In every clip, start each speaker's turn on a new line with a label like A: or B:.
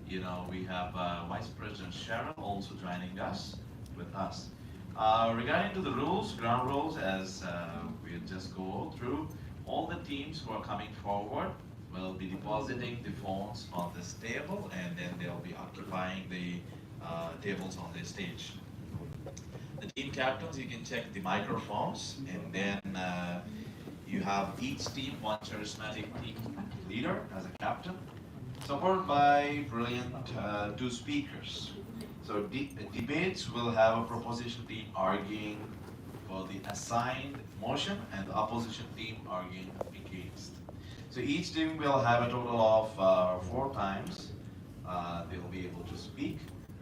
A: We have Vice President Cheryl also joining us with us. Regarding to the rules, ground rules, as we'll just go through, all the teams who are coming forward will be depositing the phones on this table, and then they'll be occupying the tables on this stage. The team captains, you can check the microphones, and then you have each team one charismatic team leader as a captain, supported by brilliant two speakers. So debates will have a proposition team arguing for the assigned motion and the opposition team arguing against. So each team will have a total of 4 times they will be able to speak.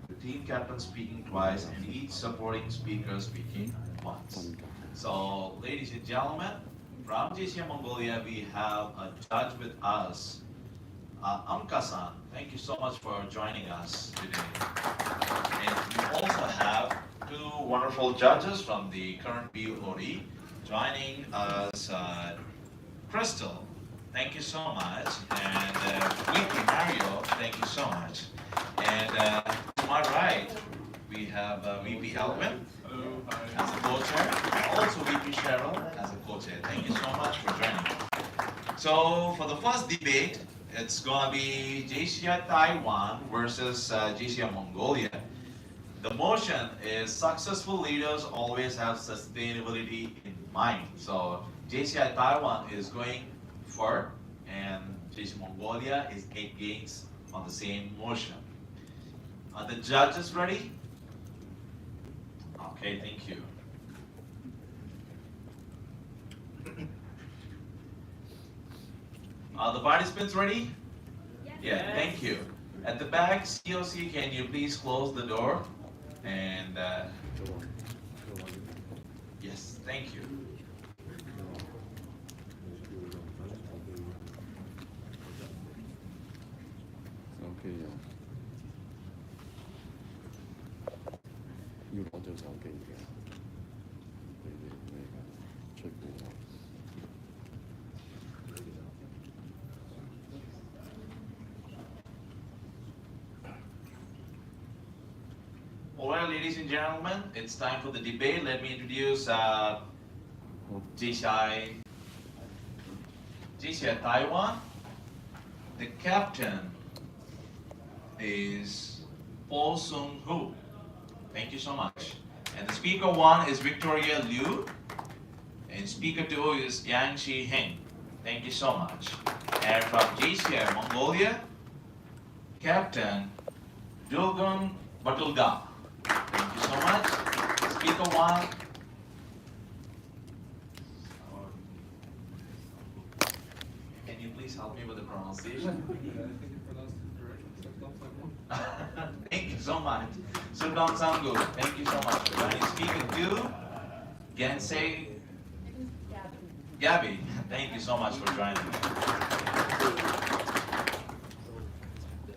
A: The team captain speaking twice and each supporting speaker speaking once. So ladies and gentlemen, from JCI Mongolia we have a judge with us, Amka-san. Thank you so much for joining us today. And we also have 2 wonderful judges from the current BOD joining us, Crystal. Thank you so much. And VP Mario, thank you so much. And to my right, we have VP Elvin as a co-chair, also VP Cheryl as a co-chair. Thank you so much for joining. So for the first debate, it's going to be JCI Taiwan versus JCI Mongolia. The motion is successful leaders always have sustainability in mind. So JCI Taiwan is going for, and JCI Mongolia is against on the same motion. Are the judges ready? Okay, thank you. Are the participants ready? Yes. Yeah, thank you. At the back, COC, can you please close the door? And yes, thank you. Alright, ladies and gentlemen, it's time for the debate. Let me introduce JCI Taiwan. The captain is Po Sung Hu. Thank you so much. And the speaker 1 is Victoria Liu. And speaker 2 is Yang Chi Heng. Thank you so much. And from JCI Mongolia, Captain Dulgun Batulga. Thank you so much. Speaker 1. Can you please help me with the pronunciation? Thank you so much. Sudong Sangu, thank you so much for joining. Speaker 2, Gensei Gabby, thank you so much for joining.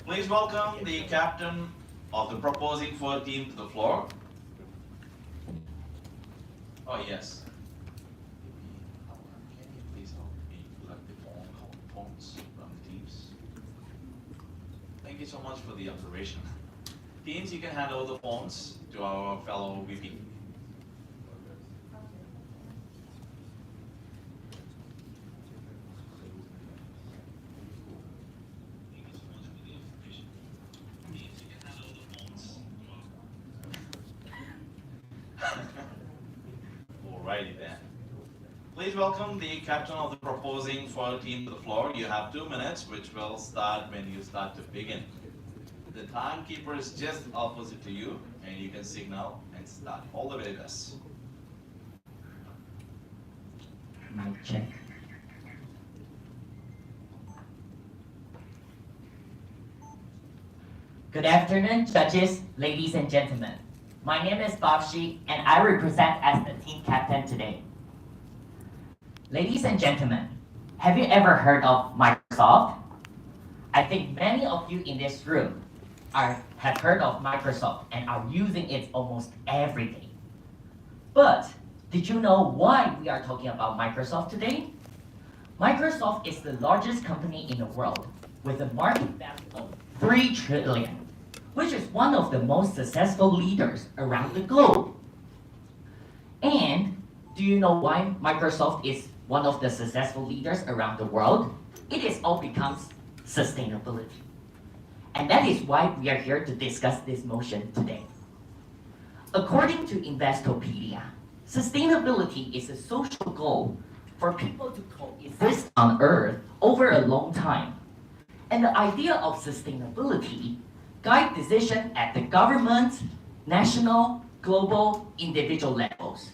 A: Please welcome the captain of the proposing 4 team to the floor. Oh yes. Can you please help me collect the phones from the teams? Thank you so much for the observation. Teams, you can hand over the phones to our fellow VP. Alrighty then. Please welcome the captain of the proposing 4 team to the floor. You have 2 minutes, which will start when you start to begin. The timekeeper is just opposite to you, and you can signal and start. All the way best.
B: Mic check. Good afternoon, judges, ladies and gentlemen. My name is Babshi, and I represent as the team captain today. Ladies and gentlemen, have you ever heard of Microsoft? I think many of you in this room have heard of Microsoft and are using it almost every day. But did you know why we are talking about Microsoft today? Microsoft is the largest company in the world with a market value of 3 trillion, which is one of the most successful leaders around the globe. And do you know why Microsoft is one of the successful leaders around the world? It is all becomes sustainability. And that is why we are here to discuss this motion today. According to Investopedia, sustainability is a social goal for people to coexist on Earth over a long time. And the idea of sustainability guides decisions at the government, national, global, individual levels.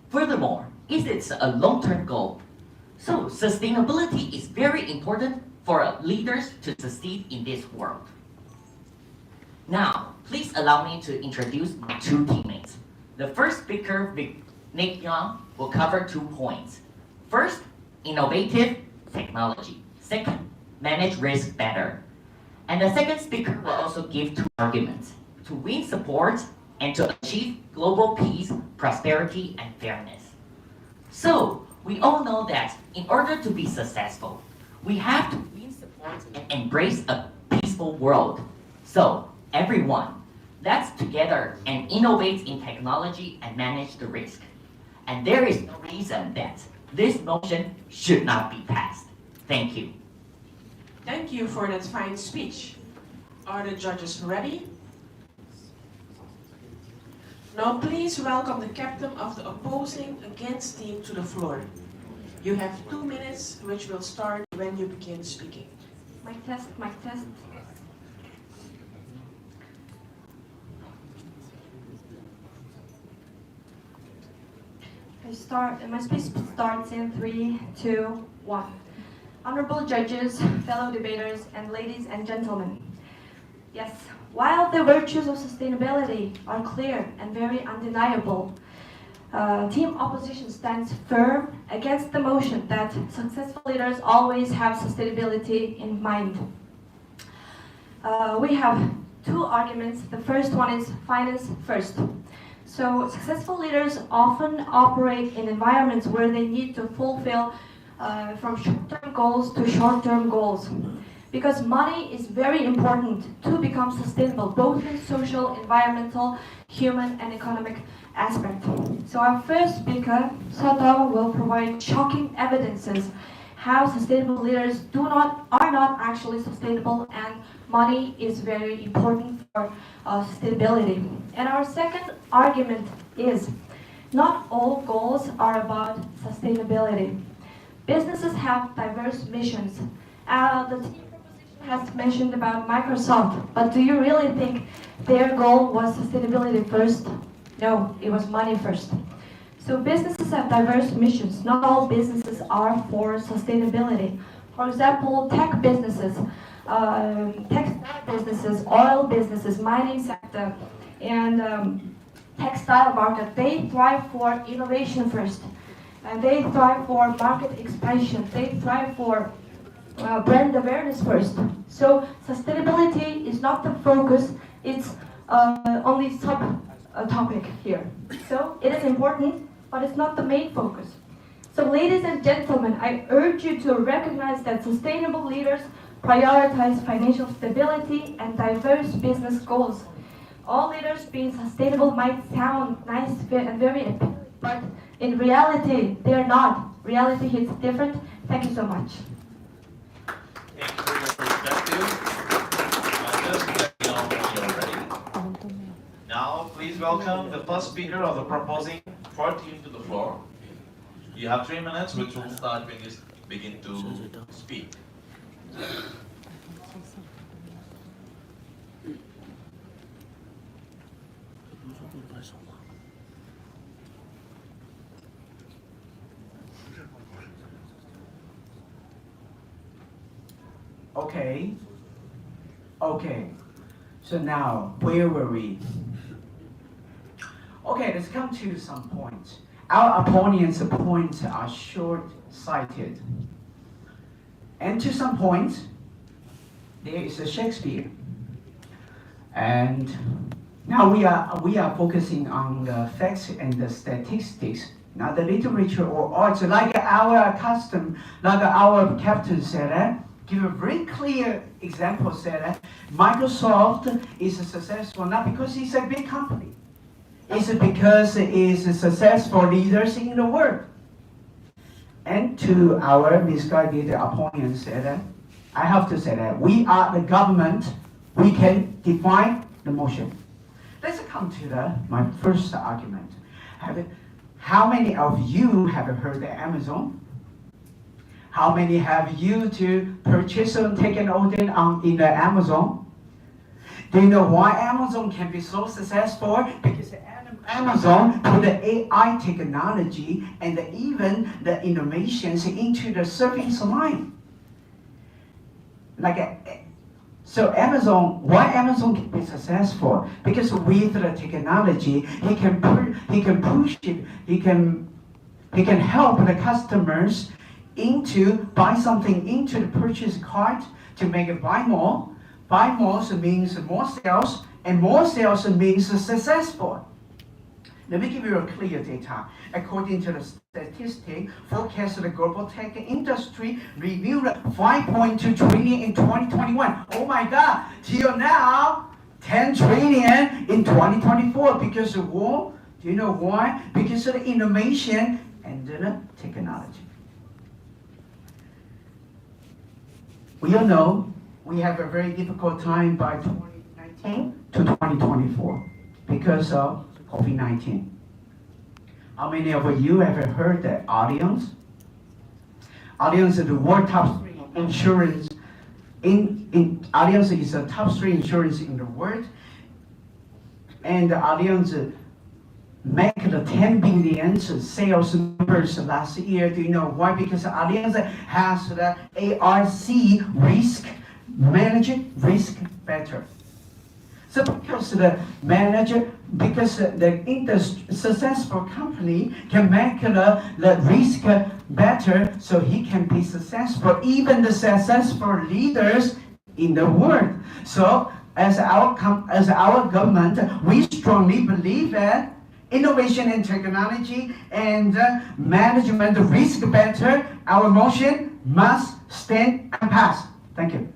B: Furthermore, it is a long-term goal. So sustainability is very important for leaders to succeed in this world. Now, please allow me to introduce my 2 teammates. The first speaker, Nick Young, will cover 2 points. First, innovative technology. Second, manage risk better. And the second speaker will also give 2 arguments to win support and to achieve global peace, prosperity, and fairness. So, we all know that in order to be successful, we have to win support and embrace a peaceful world. So, everyone, let's together and innovate in technology and manage the risk. And there is no reason that this motion should not be passed. Thank you.
C: Thank you for that fine speech. Are the judges ready? Now please welcome the captain of the opposing against team to the floor. You have 2 minutes, which will start when you begin speaking.
D: Mic test, mic test. My speech starts in 3, 2, 1. Honorable judges, fellow debaters, and ladies and gentlemen. Yes, while the virtues of sustainability are clear and very undeniable, Team Opposition stands firm against the motion that successful leaders always have sustainability in mind. We have 2 arguments. The first one is finance first. So successful leaders often operate in environments where they need to fulfill from short-term goals to short-term goals. Because money is very important to become sustainable, both in social, environmental, human, and economic aspect. So our first speaker, Soto, will provide shocking evidences how sustainable leaders are not actually sustainable, and money is very important for sustainability. And our second argument is not all goals are about sustainability. Businesses have diverse missions. The team proposition has mentioned about Microsoft, but do you really think their goal was sustainability first? No, it was money first. So businesses have diverse missions. Not all businesses are for sustainability. For example, tech businesses, textile businesses, oil businesses, mining sector, and textile market, they thrive for innovation first. And they thrive for market expansion. They thrive for brand awareness first. So sustainability is not the focus, it's only sub-topic here. So it is important, but it's not the main focus. So ladies and gentlemen, I urge you to recognize that sustainable leaders prioritize financial stability and diverse business goals. All leaders being sustainable might sound nice and very appealing, but in reality, they're not. Reality hits different. Thank you so much.
A: Thank you for your perspective. Just let me know when you're ready. Now, please welcome the first speaker of the proposing 4 team to the floor. You have 3 minutes, which will start when you begin to speak.
E: Okay. So now, where were we? Okay, let's come to some points. Our opponents' points are short-sighted. And to some points, there is a Shakespeare. And now we are focusing on the facts and the statistics. Now the literature or arts, like our custom, like our captain said, give a very clear example, said that Microsoft is successful not because it's a big company. It's because it is successful leaders in the world. And to our misguided opponents, said that I have to say that we are the government. We can define the motion. Let's come to my first argument. How many of you have heard of Amazon? How many have you to purchase and take an order in the Amazon? Do you know why Amazon can be so successful? Because Amazon put the AI technology and even the innovations into the service line. So why Amazon can be successful? Because with the technology, he can push it. He can help the customers into buy something into the purchase cart to make it buy more. Buy more means more sales, and more sales means successful. Let me give you a clear data. According to the statistic, forecast of the global tech industry reviewed 5.2 trillion in 2021. Oh my God! Till now, 10 trillion in 2024 because of war. Do you know why? Because of the innovation and the technology. We all know we have a very difficult time by 2019 to 2024 because of COVID-19. How many of you have heard that Allianz? Allianz is the world top 3 insurance. Allianz is the top 3 insurance in the world, and Allianz make the 10 billion sales numbers last year. Do you know why? Because Allianz has the ARC risk, manage risk better. So because the successful company can make the risk better, so he can be successful, even the successful leaders in the world. So as our government, we strongly believe that innovation and technology and management risk better, our motion must stand and pass. Thank you.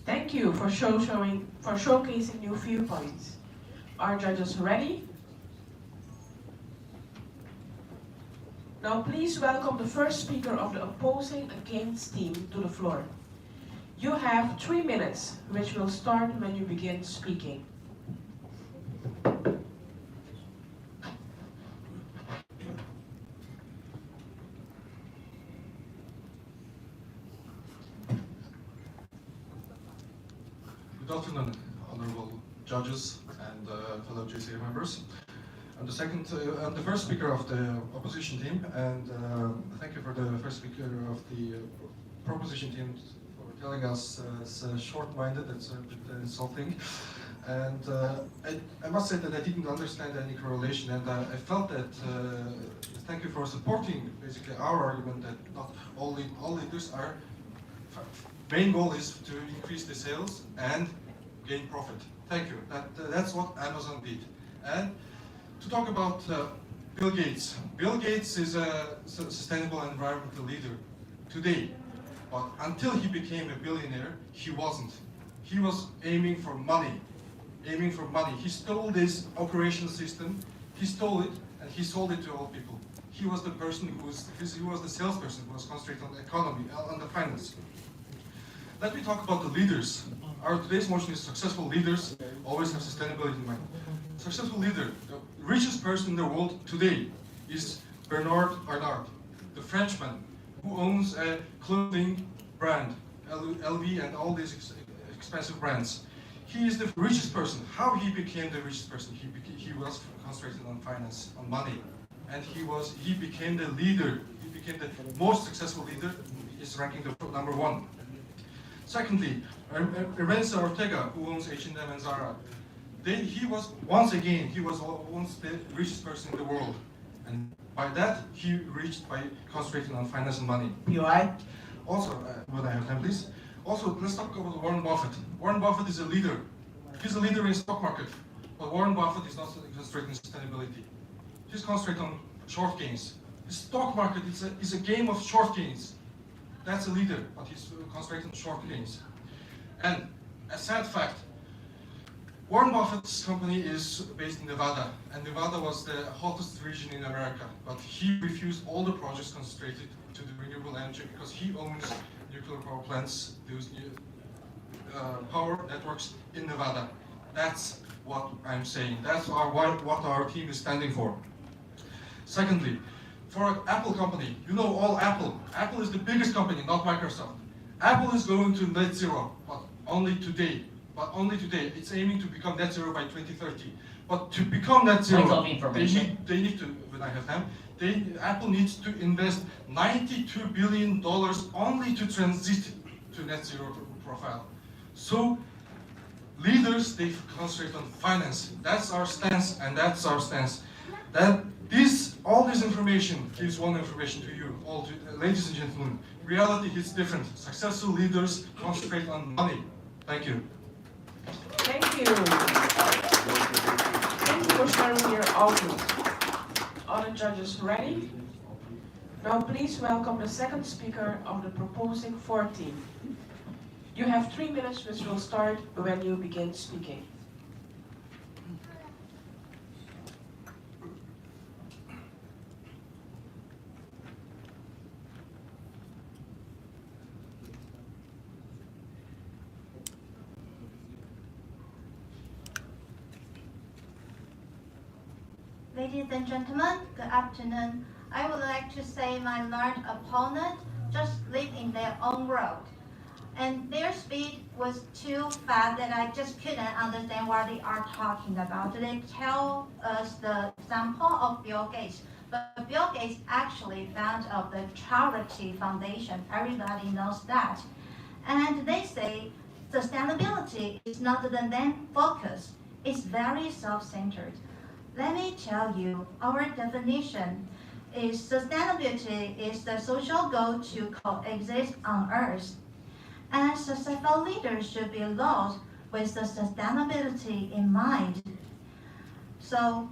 C: Thank you for showcasing new viewpoints. Are judges ready? Now please welcome the first speaker of the opposing against team to the floor. You have 3 minutes, which will start when you begin speaking.
F: Good afternoon, honorable judges and fellow GCA members. I'm the first speaker of the opposition team, and thank you for the first speaker of the proposition team for telling us it's short-minded. It's a bit insulting, and I must say that I didn't understand any correlation, and I felt that. Thank you for supporting basically our argument that not all leaders are. Main goal is to increase the sales and gain profit. Thank you. That's what Amazon did. And to talk about Bill Gates. Bill Gates is a sustainable environmental leader today. But until he became a billionaire, he wasn't. He was aiming for money. He stole this operation system. He stole it and he sold it to all people. He was the person he was the salesperson who was concentrated on the economy, on the finance. Let me talk about the leaders. Our today's motion is successful leaders always have sustainability in mind. Successful leader, the richest person in the world today is Bernard Arnault, the Frenchman who owns a clothing brand, LV and all these expensive brands. He is the richest person. How he became the richest person? He was concentrated on finance, on money, and he became the leader. He became the most successful leader. He's ranking the number 1. Secondly, Ernesto Ortega, who owns H&M and Zara, he was once the richest person in the world, and by that he reached by concentrating on finance and money. Also, would I have time, please? Also, let's talk about Warren Buffett. Warren Buffett is a leader. He's a leader in the stock market, but Warren Buffett is not concentrating on sustainability. He's concentrating on short gains. The stock market is a game of short gains. That's a leader, but he's concentrating on short gains. And a sad fact, Warren Buffett's company is based in Nevada, and Nevada was the hottest region in America, but he refused all the projects concentrated to the renewable energy because he owns nuclear power plants, those new power networks in Nevada. That's what I'm saying. That's what our team is standing for. Secondly, for an Apple company, you know all Apple. Apple is the biggest company, not Microsoft. Apple is going to net zero, but only today. It's aiming to become net zero by 2030. But to become net zero, they need to, when I have time, Apple needs to invest $92 billion only to transition to net zero profile. So leaders, they concentrate on finance. That's our stance, and that's our stance. All this information gives one information to you, ladies and gentlemen. Reality is different. Successful leaders concentrate on money. Thank you.
C: Thank you. Thank you for sharing your outlook. Are the judges ready? Now please welcome the second speaker of the proposing 4 team. You have 3 minutes, which will start when you begin speaking.
G: Ladies and gentlemen, good afternoon. I would like to say my learned opponent just live in their own world. And their speed was too fast that I just couldn't understand what they are talking about. They tell us the example of Bill Gates. But Bill Gates actually founded of the charity foundation. Everybody knows that. And they say sustainability is not the main focus. It's very self-centered. Let me tell you, our definition is sustainability is the social goal to coexist on Earth. And successful leaders should be laws with the sustainability in mind. So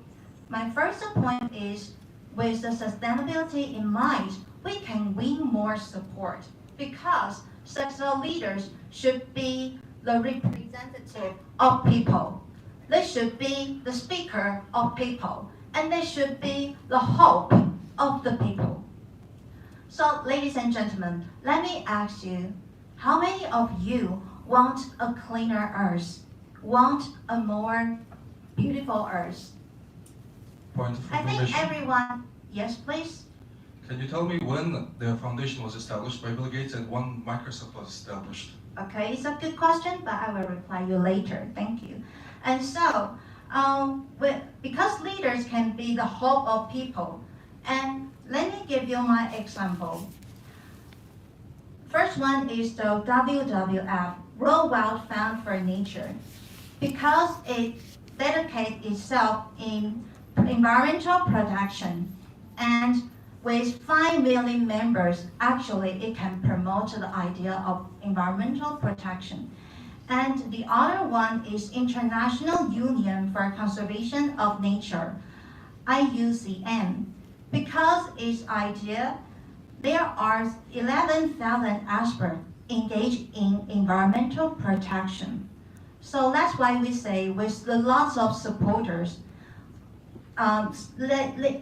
G: my first point is, with the sustainability in mind, we can win more support because successful leaders should be the representative of people. They should be the speaker of people, and they should be the hope of the people. So, ladies and gentlemen, let me ask you, how many of you want a cleaner Earth, want a more beautiful Earth?
F: Point of
G: I
F: information.
G: think everyone, yes please?
F: Can you tell me when the foundation was established by Bill Gates and when Microsoft was established?
G: Okay, it's a good question, but I will reply you later. Thank you. And so, because leaders can be the hope of people, and let me give you my example. First one is the WWF, World Wide Fund for Nature, because it dedicates itself in environmental protection, and with 5 million members, actually it can promote the idea of environmental protection. And the other one is International Union for Conservation of Nature, IUCN. Because its idea, there are 11,000 experts engaged in environmental protection. So that's why we say with lots of supporters,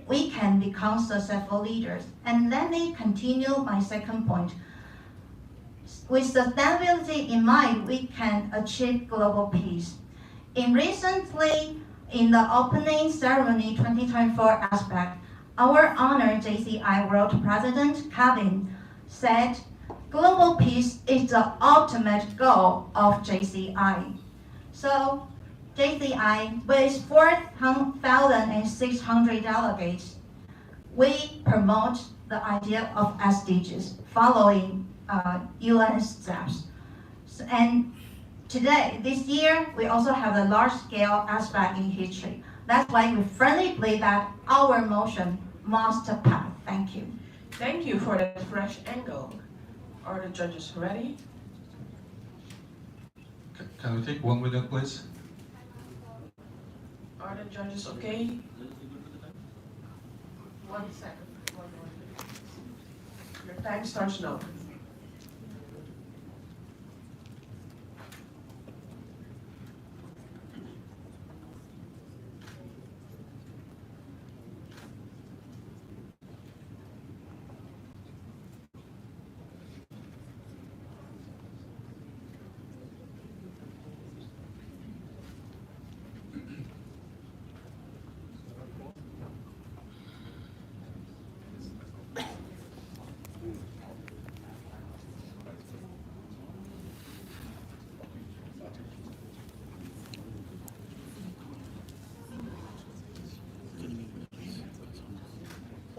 G: we can become successful leaders. And let me continue my second point. With sustainability in mind, we can achieve global peace. Recently, in the opening ceremony 2024 aspect, our honored JCI World President Kevin said, global peace is the ultimate goal of JCI. So JCI, with 4,600 delegates, we promote the idea of SDGs, following UN steps. And today, this year, we also have a large-scale aspect in history. That's why we firmly believe that our motion must pass. Thank you.
C: Thank you for that fresh angle. Are the judges ready?
F: Can we take 1 minute, please?
C: Are the judges okay? 1 second. Your time starts now.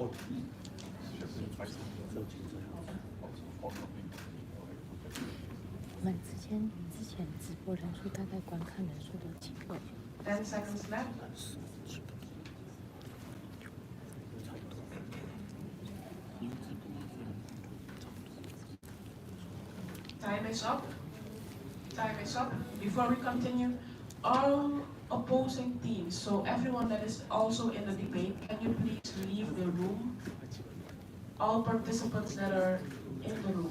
H: 我们之前直播人数大概观看人数都几个
C: ？10 seconds left. Time is up. Time is up. Before we continue, all opposing teams, so everyone that is also in the debate, can you please leave the room? All participants that are in the room.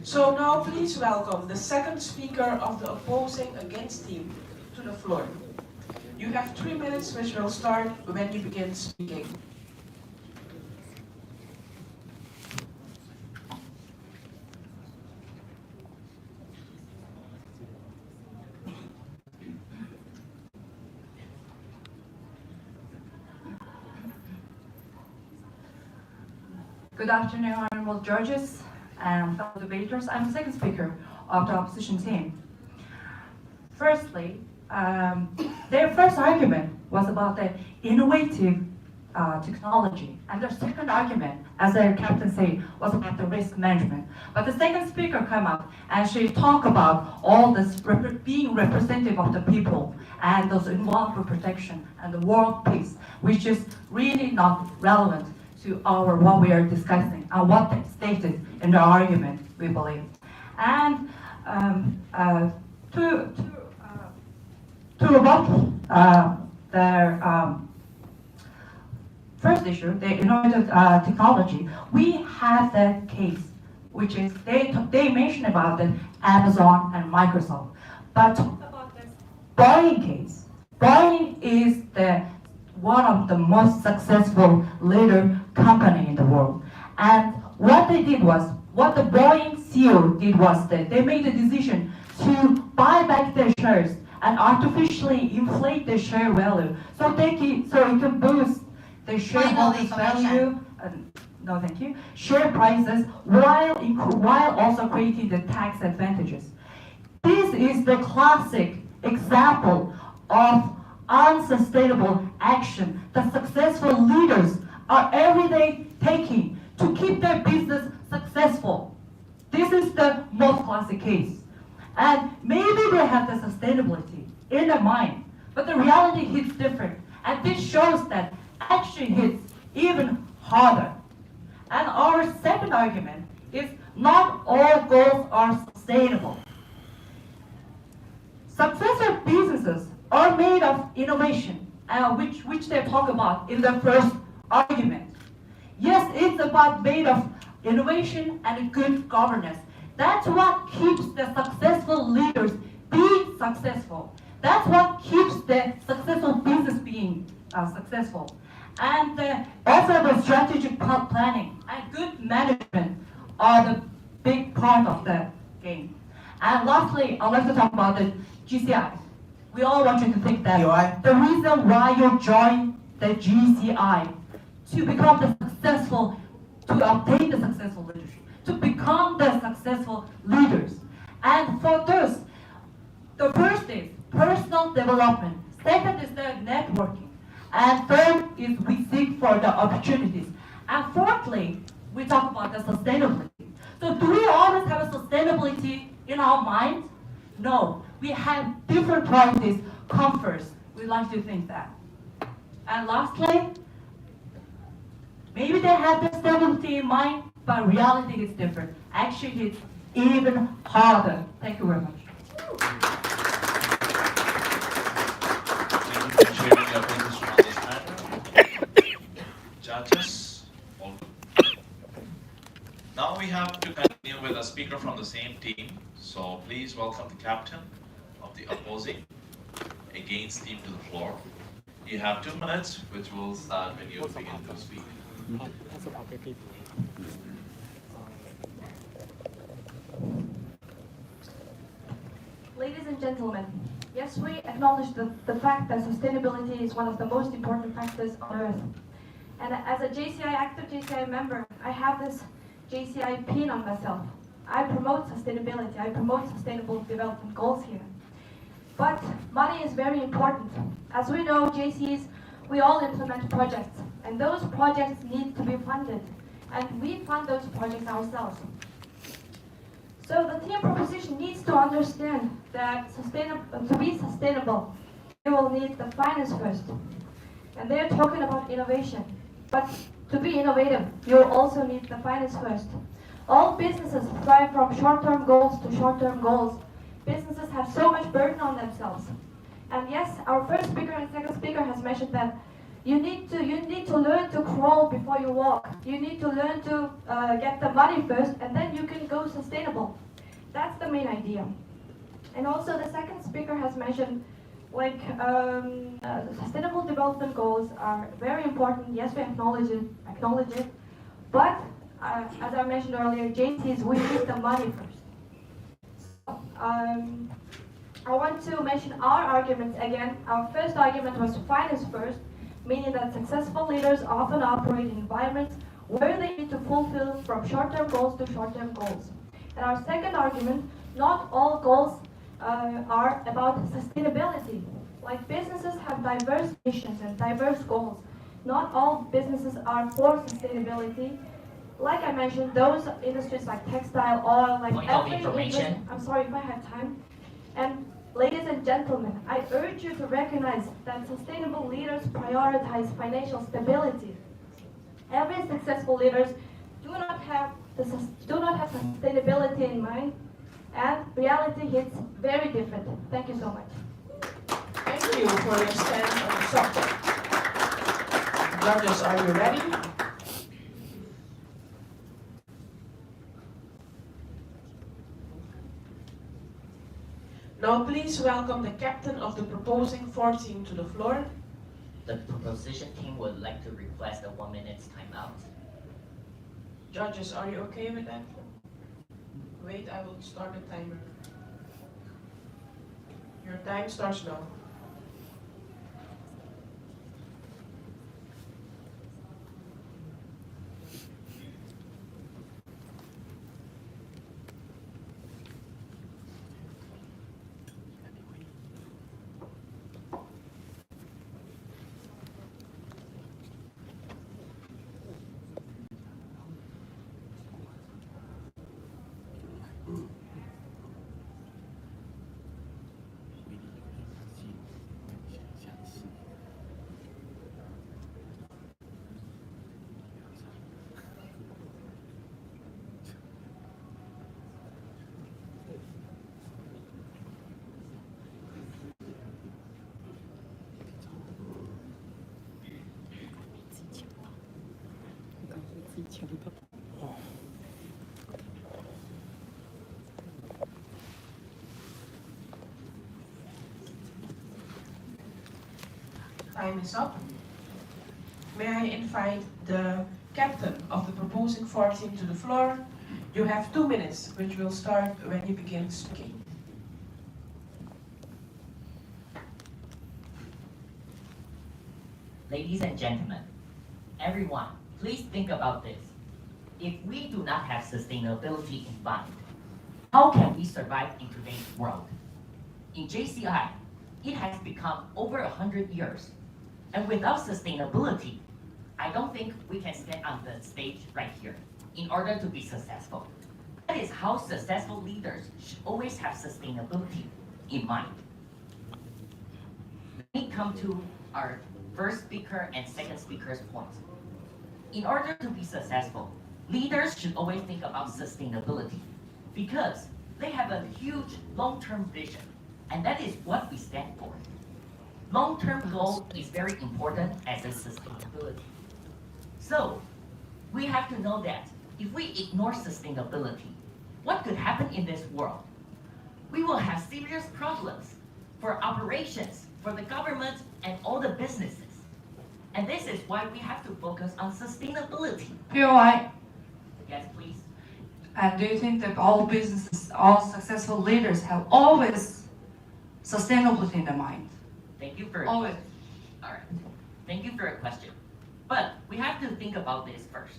C: So now please welcome the second speaker of the opposing against team to the floor. You have 3 minutes, which will start when you begin speaking.
I: Good afternoon, honorable judges and fellow debaters. I'm the second speaker of the opposition team. Firstly, their first argument was about the innovative technology, and their second argument, as their captain said, was about the risk management. But the second speaker came up and she talked about all this being representative of the people and those involved with protection and the world peace, which is really not relevant to what we are discussing and what they stated in the argument, we believe. And to rebut their first issue, the innovative technology, we have that case, which is they mentioned about the Amazon and Microsoft. But talk about this Boeing case. Boeing is one of the most successful leader company in the world. And what they did was, what the Boeing CEO did was that they made a decision to buy back their shares and artificially inflate their share value, so it can boost the shareholders' value. No, thank you. Share prices while also creating the tax advantages. This is the classic example of unsustainable action that successful leaders are every day taking to keep their business successful. This is the most classic case. And maybe they have the sustainability in their mind, but the reality hits different. And this shows that action hits even harder. And our second argument is not all goals are sustainable. Successful businesses are made of innovation, which they talk about in the first argument. Yes, it's about made of innovation and good governance. That's what keeps the successful leaders being successful. That's what keeps the successful business being successful. And also the strategic planning and good management are the big part of the game. And lastly, I'd like to talk about the GCI. We all want you to think that the reason why you joined the GCI to become the successful, to obtain the successful leadership, to become the successful leaders. And for this, the first is personal development. Second is the networking. And third is we seek for the opportunities. And fourthly, we talk about the sustainability. So do we always have a sustainability in our mind? No, we have different priorities come first. We like to think that. And lastly, maybe they have the stability in mind, but reality is different. Actually, it's even harder. Thank you very much.
A: Thank you for sharing your position on this matter. Judges, all good. Now we have to continue with a speaker from the same team. So please welcome the captain of the opposing against team to the floor. You have 2 minutes, which will start when you begin to speak.
D: Ladies and gentlemen, yes, we acknowledge the fact that sustainability is one of the most important factors on Earth. And as a active JCI member, I have this JCI pin on myself. I promote sustainability. I promote sustainable development goals here. But money is very important. As we know, JCs, we all implement projects, and those projects need to be funded, and we fund those projects ourselves. So the team proposition needs to understand that to be sustainable, you will need the finance first. And they're talking about innovation. But to be innovative, you also need the finance first. All businesses strive from short-term goals to short-term goals. Businesses have so much burden on themselves. And yes, our first speaker and second speaker has mentioned that you need to learn to crawl before you walk. You need to learn to get the money first, and then you can go sustainable. That's the main idea. And also the second speaker has mentioned sustainable development goals are very important. Yes, we acknowledge it. But as I mentioned earlier, JCs, we need the money first. So, I want to mention our arguments again. Our first argument was finance first, meaning that successful leaders often operate in environments where they need to fulfill from short-term goals to short-term goals. And our second argument, not all goals are about sustainability. Like businesses have diverse missions and diverse goals. Not all businesses are for sustainability. Like I mentioned, those industries like textile, oil, like
B: Point of information.
D: I'm sorry if I have time. And ladies and gentlemen, I urge you to recognize that sustainable leaders prioritize financial stability. Every successful leaders do not have sustainability in mind, and reality hits very different. Thank you so much.
C: Thank you for your stance on the subject. Judges, are you ready? Now please welcome the captain of the proposing 4 team to the floor.
B: The proposition team would like to request a 1 minute timeout.
C: Judges, are you okay with that? Wait, I will start the timer. Your time starts now. Time is up. May I invite the captain of the proposing 4 team to the floor? You have 2 minutes, which will start when you begin speaking.
B: Ladies and gentlemen, everyone, please think about this. If we do not have sustainability in mind, how can we survive in today's world? In JCI, it has become over 100 years. And without sustainability, I don't think we can stand on the stage right here in order to be successful. That is how successful leaders should always have sustainability in mind. Let me come to our first speaker and second speaker's points. In order to be successful, leaders should always think about sustainability because they have a huge long-term vision, and that is what we stand for. Long-term goal is very important as a sustainability. So, we have to know that if we ignore sustainability, what could happen in this world? We will have serious problems for operations, for the government, and all the businesses. And this is why we have to focus on sustainability.
I: POI,
B: Yes, please.
I: and do you think that all businesses, all successful leaders have always sustainability in their mind?
B: Thank you for your
I: Always.
B: question. All right. Thank you for your question. But we have to think about this first.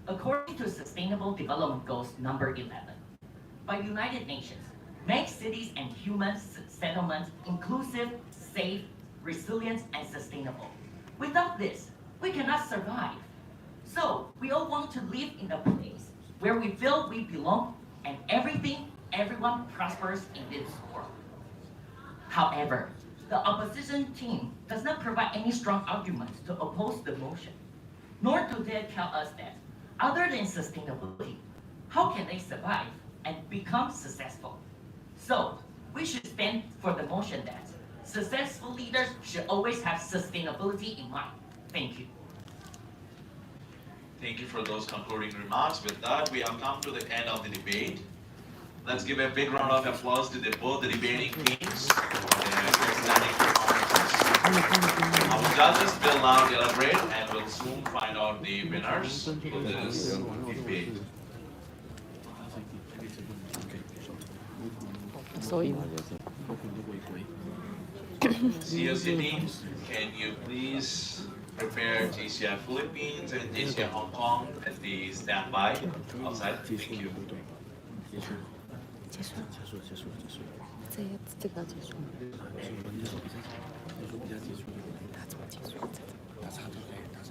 B: According to Sustainable Development Goals number 11, by United Nations, make cities and human settlements inclusive, safe, resilient, and sustainable. Without this, we cannot survive. So we all want to live in a place where we feel we belong and everyone prospers in this world. However, the opposition team does not provide any strong arguments to oppose the motion, nor do they tell us that, other than sustainability, how can they survive and become successful? So, we should stand for the motion that successful leaders should always have sustainability in mind. Thank you.
A: Thank you for those concluding remarks. With that, we have come to the end of the debate. Let's give a big round of applause to both the debating teams for their outstanding performances. Our judges will now deliberate and will soon find out the winners of this debate. COC team, can you please prepare TCI Philippines and TCI Hong Kong at the standby outside? Thank you.
H: 结束，这个要结束吗？他怎么结束？打岔都可以，打岔。